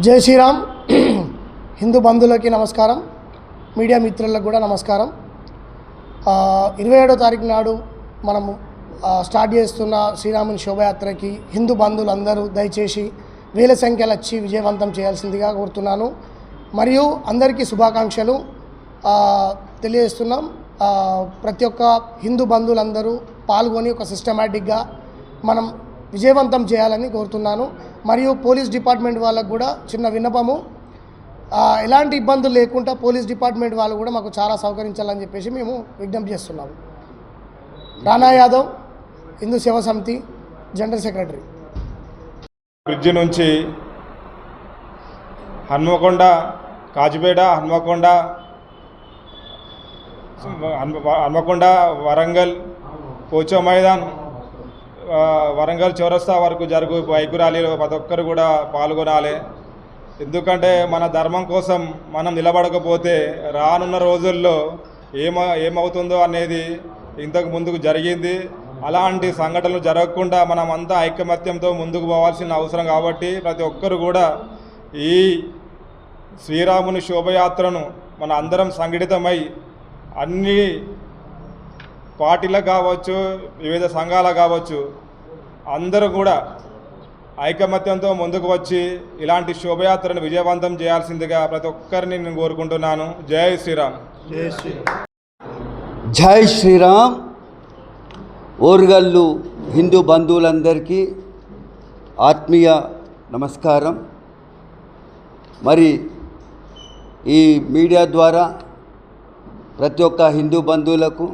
జై శ్రీరామ్. హిందూ బంధువులకి నమస్కారం, మీడియా మిత్రులకు కూడా నమస్కారం. 27వ తారీఖు నాడు మనము స్టార్ట్ చేస్తున్న శ్రీరాముని శోభయాత్రకి హిందూ బంధువులందరూ దయచేసి వేల సంఖ్యలో వచ్చి విజయవంతం చేయాల్సిందిగా కోరుతున్నాను. మరియు అందరికీ శుభాకాంక్షలు తెలియజేస్తున్నాం. ప్రతి ఒక్క హిందూ బంధువులందరూ పాల్గొని ఒక సిస్టమేటిక్గా మనం విజయవంతం చేయాలని కోరుతున్నాను. మరియు పోలీస్ డిపార్ట్మెంట్ వాళ్ళకు కూడా చిన్న విన్నపము, ఎలాంటి ఇబ్బందులు లేకుండా పోలీస్ డిపార్ట్మెంట్ వాళ్ళు కూడా మాకు చాలా సహకరించాలని చెప్పేసి మేము విజ్ఞప్తి చేస్తున్నాము. రానా యాదవ్, హిందూ సేవా సమితి జనరల్ సెక్రటరీ. బ్రిడ్జి నుంచి హన్మకొండ, కాజిపేట, హన్మకొండ, వరంగల్, పోచో మైదాన్, వరంగల్ చౌరస్తా వరకు జరుగు బైక్ ర్యాలీలో ప్రతి ఒక్కరు కూడా పాల్గొనాలి. ఎందుకంటే మన ధర్మం కోసం మనం నిలబడకపోతే రానున్న రోజుల్లో ఏమవుతుందో అనేది ఇంతకు ముందుకు జరిగింది. అలాంటి సంఘటనలు జరగకుండా మనం అంతా ఐకమత్యంతో ముందుకు పోవాల్సిన అవసరం కాబట్టి ప్రతి ఒక్కరు కూడా ఈ శ్రీరాముని శోభయాత్రను మన అందరం సంఘటితమై అన్ని పార్టీలకు కావచ్చు, వివిధ సంఘాలకు కావచ్చు, అందరూ కూడా ఐకమత్యంతో ముందుకు వచ్చి ఇలాంటి శోభయాత్రను విజయవంతం చేయాల్సిందిగా ప్రతి ఒక్కరిని నేను కోరుకుంటున్నాను. జై శ్రీరామ్. జై శ్రీరామ్. జై శ్రీరామ్. ఓరుగల్లు హిందూ బంధువులందరికీ ఆత్మీయ నమస్కారం. మరి ఈ మీడియా ద్వారా ప్రతి ఒక్క హిందూ బంధువులకు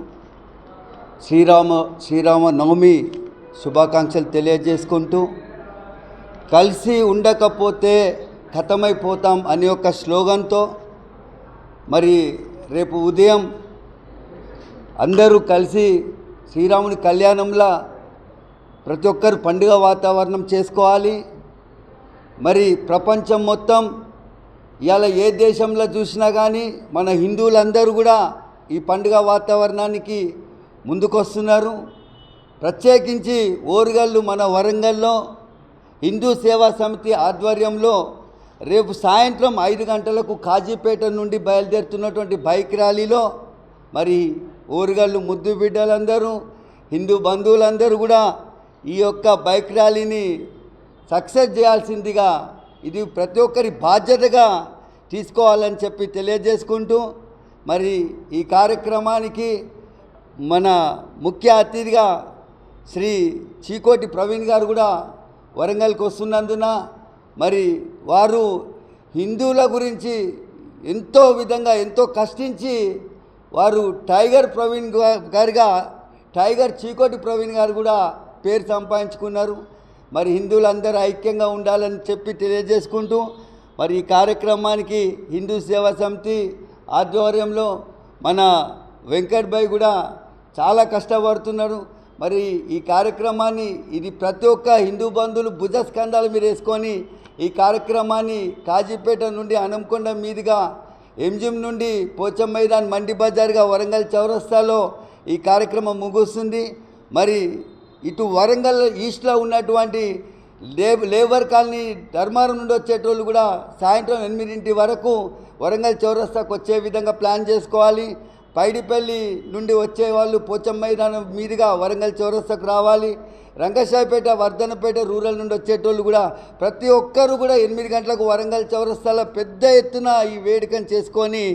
శ్రీరామ నవమి శుభాకాంక్షలు తెలియజేసుకుంటూ, కలిసి ఉండకపోతే ఖతమైపోతాం అనే ఒక స్లోగన్తో మరి రేపు ఉదయం అందరూ కలిసి శ్రీరాముని కళ్యాణంలో ప్రతి ఒక్కరు పండుగ వాతావరణం చేసుకోవాలి. మరి ప్రపంచం మొత్తం ఇవాళ ఏ దేశంలో చూసినా కానీ మన హిందువులందరూ కూడా ఈ పండుగ వాతావరణానికి ముందుకొస్తున్నారు. ప్రత్యేకించి ఓరుగల్లు మన వరంగల్లో హిందూ సేవా సమితి ఆధ్వర్యంలో రేపు సాయంత్రం 5 గంటలకు కాజీపేట నుండి బయలుదేరుతున్నటువంటి బైక్ ర్యాలీలో మరి ఓరుగల్లు ముద్దు బిడ్డలందరూ, హిందూ బంధువులందరూ కూడా ఈ యొక్క బైక్ ర్యాలీని సక్సెస్ చేయాల్సిందిగా, ఇది ప్రతి ఒక్కరి బాధ్యతగా తీసుకోవాలని చెప్పి తెలియజేసుకుంటూ, మరి ఈ కార్యక్రమానికి మన ముఖ్య అతిథిగా శ్రీ చీకోటి ప్రవీణ్ గారు కూడా వరంగల్కి వస్తున్నందున మరి వారు హిందువుల గురించి ఎంతో కష్టించి వారు టైగర్ ప్రవీణ్ గారిగా టైగర్ చీకోటి ప్రవీణ్ గారు కూడా పేరు సంపాదించుకున్నారు. మరి హిందువులందరూ ఐక్యంగా ఉండాలని చెప్పి తెలియజేసుకుంటూ, మరి ఈ కార్యక్రమానికి హిందూ సేవా సమితి ఆధ్వర్యంలో మన వెంకట్ భాయ్ కూడా చాలా కష్టపడుతున్నారు. మరి ఈ కార్యక్రమాన్ని ఇది ప్రతి ఒక్క హిందూ బంధువులు భుజస్కంధాల మీద వేసుకొని ఈ కార్యక్రమాన్ని కాజీపేట నుండి హన్మకొండ మీదుగా ఎంజిఎం నుండి పోచం మైదాన్ మండి బజార్గా వరంగల్ చౌరస్తాలో ఈ కార్యక్రమం ముగుస్తుంది. మరి ఇటు వరంగల్ ఈస్ట్లో ఉన్నటువంటి లేబర్ కాలనీ ధర్మారం నుండి వచ్చేటోళ్ళు కూడా సాయంత్రం 8 వరకు వరంగల్ చౌరస్తాకు వచ్చే విధంగా ప్లాన్ చేసుకోవాలి. పైడిపల్లి నుండి వచ్చేవాళ్ళు పోచం మైదానం మీదుగా వరంగల్ చౌరస్తాకు రావాలి. రంగశాయపేట, వర్ధనపేట రూరల్ నుండి వచ్చేటోళ్ళు కూడా ప్రతి ఒక్కరు కూడా 8 గంటలకు వరంగల్ చౌరస్తాలో పెద్ద ఎత్తున ఈ వేడుకను చేసుకొని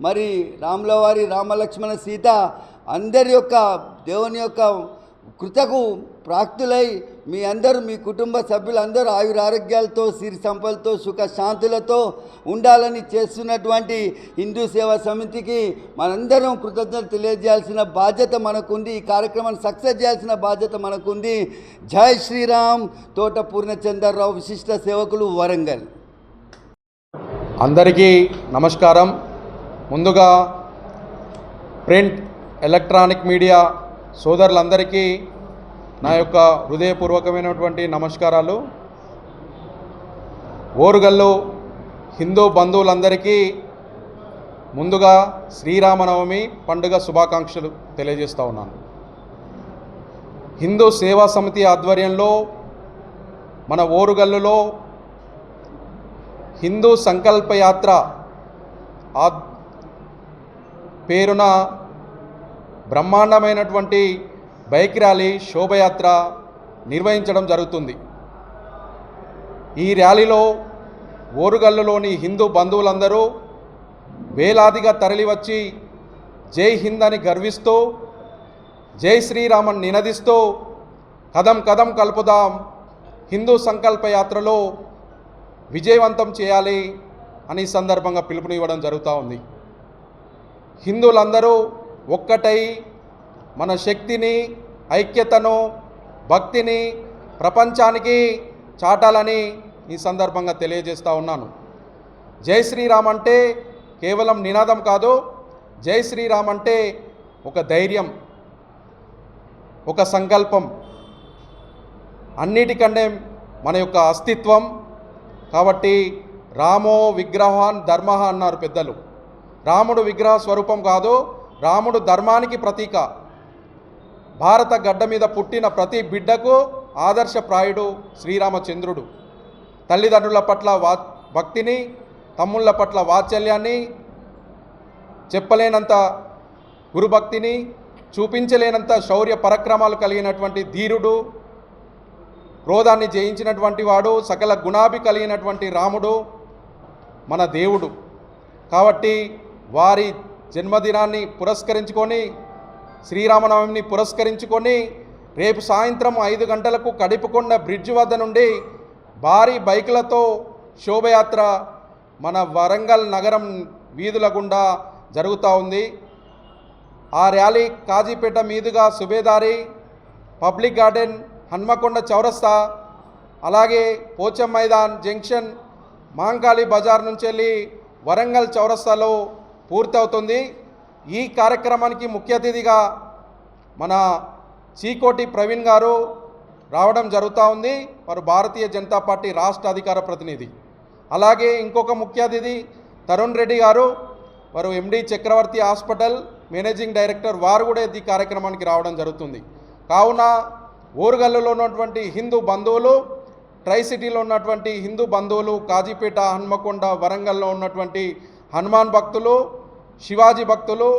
మరి రాములవారి, రామలక్ష్మణ, సీత అందరి యొక్క దేవుని యొక్క కృతకు ప్రాప్తులై మీ అందరూ, మీ కుటుంబ సభ్యులందరూ ఆయురారోగ్యాలతో, సిరి సంపదలతో, సుఖ శాంతులతో ఉండాలని చేస్తున్నటువంటి హిందూ సేవా సమితికి మనందరం కృతజ్ఞతలు తెలియజేయాల్సిన బాధ్యత మనకుంది. ఈ కార్యక్రమాన్ని సక్సెస్ చేయాల్సిన బాధ్యత మనకుంది. జై శ్రీరామ్. తోట పూర్ణచంద్రరావు, విశిష్ట సేవకులు, వరంగల్. అందరికీ నమస్కారం. ముందుగా ప్రింట్, ఎలక్ట్రానిక్ మీడియా సోదరులందరికీ నా యొక్క హృదయపూర్వకమైనటువంటి నమస్కారాలు. ఓరుగల్లు హిందూ బంధువులందరికీ ముందుగా శ్రీరామనవమి పండుగ శుభాకాంక్షలు తెలియజేస్తూ ఉన్నాను. హిందూ సేవా సమితి ఆధ్వర్యంలో మన ఓరుగల్లులో హిందూ సంకల్ప యాత్ర ఆ పేరున బ్రహ్మాండమైనటువంటి బైక్ ర్యాలీ శోభయాత్ర నిర్వహించడం జరుగుతుంది. ఈ ర్యాలీలో ఓరుగల్లులోని హిందూ బంధువులందరూ వేలాదిగా తరలివచ్చి జై హింద్ అని గర్విస్తూ, జై శ్రీరామన్ నినదిస్తూ కదం కదం కలుపుదాం, హిందూ సంకల్ప యాత్రలో విజయవంతం చేయాలి అని సందర్భంగా పిలుపునివ్వడం జరుగుతూ ఉంది. హిందువులందరూ ఒక్కటై మన శక్తిని, ఐక్యతను, భక్తిని ప్రపంచానికి చాటాలని ఈ సందర్భంగా తెలియజేస్తూ ఉన్నాను. జై శ్రీరామ్ అంటే కేవలం నినాదం కాదు, జై శ్రీరామ్ అంటే ఒక ధైర్యం, ఒక సంకల్పం, అన్నిటికంటే మన యొక్క అస్తిత్వం. కాబట్టి రామో విగ్రహాన్ ధర్మ అన్నారు పెద్దలు. రాముడు విగ్రహ స్వరూపం కాదు, రాముడు ధర్మానికి ప్రతీక. భారత గడ్డ మీద పుట్టిన ప్రతి బిడ్డకు ఆదర్శప్రాయుడు శ్రీరామచంద్రుడు. తల్లిదండ్రుల పట్ల భక్తిని, తమ్ముళ్ళ పట్ల వాత్సల్యాన్ని, చెప్పలేనంత గురుభక్తిని, చూపించలేనంత శౌర్య పరాక్రమాలు కలిగినటువంటి ధీరుడు, క్రోధాన్ని జయించినటువంటి వాడు, సకల గుణాభి కలిగినటువంటి రాముడు మన దేవుడు. కాబట్టి వారి జన్మదినాన్ని పురస్కరించుకొని, శ్రీరామనవమిని పురస్కరించుకొని రేపు సాయంత్రం 5 గంటలకు కడిపుకొండ బ్రిడ్జ్ వద్ద నుండి భారీ బైకులతో శోభయాత్ర మన వరంగల్ నగరం వీధుల గుండా జరుగుతూ ఉంది. ఆ ర్యాలీ కాజీపేట మీదుగా సుబేదారి, పబ్లిక్ గార్డెన్, హన్మకొండ చౌరస్తా, అలాగే పోచం మైదాన్ జంక్షన్, మాంకాళి బజార్ నుంచి వెళ్ళి వరంగల్ చౌరస్తాలో పూర్తవుతుంది. ఈ కార్యక్రమానికి ముఖ్య అతిథిగా మన చీకోటి ప్రవీణ్ గారు రావడం జరుగుతూ ఉంది. వారు భారతీయ జనతా పార్టీ రాష్ట్ర అధికార ప్రతినిధి. అలాగే ఇంకొక ముఖ్య అతిథి తరుణ్ రెడ్డి గారు, వారు ఎండి చక్రవర్తి హాస్పిటల్ మేనేజింగ్ డైరెక్టర్, వారు కూడా ఈ కార్యక్రమానికి రావడం జరుగుతుంది. కావున ఓరుగల్లులో ఉన్నటువంటి హిందూ బంధువులు, ట్రై సిటీలో ఉన్నటువంటి హిందూ బంధువులు, కాజీపేట, హన్మకొండ, వరంగల్లో ఉన్నటువంటి హనుమాన్ భక్తులు, శివాజీ భక్తులు,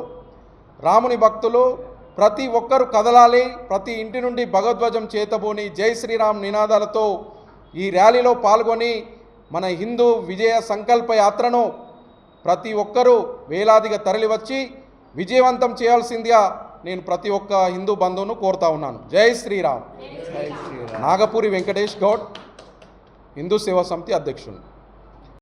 రాముని భక్తులు ప్రతి ఒక్కరూ కదలాలి. ప్రతి ఇంటి నుండి భగవద్ధ్వజం చేతబోని జై శ్రీరామ్ నినాదాలతో ఈ ర్యాలీలో పాల్గొని మన హిందూ విజయ సంకల్ప యాత్రను ప్రతి ఒక్కరూ వేలాదిగా తరలివచ్చి విజయవంతం చేయాల్సిందిగా నేను ప్రతి ఒక్క హిందూ బంధువును కోరుతా ఉన్నాను. జై శ్రీరామ్. నాగపూరి వెంకటేష్ గౌడ్, హిందూ సేవా సమితి అధ్యక్షుడు.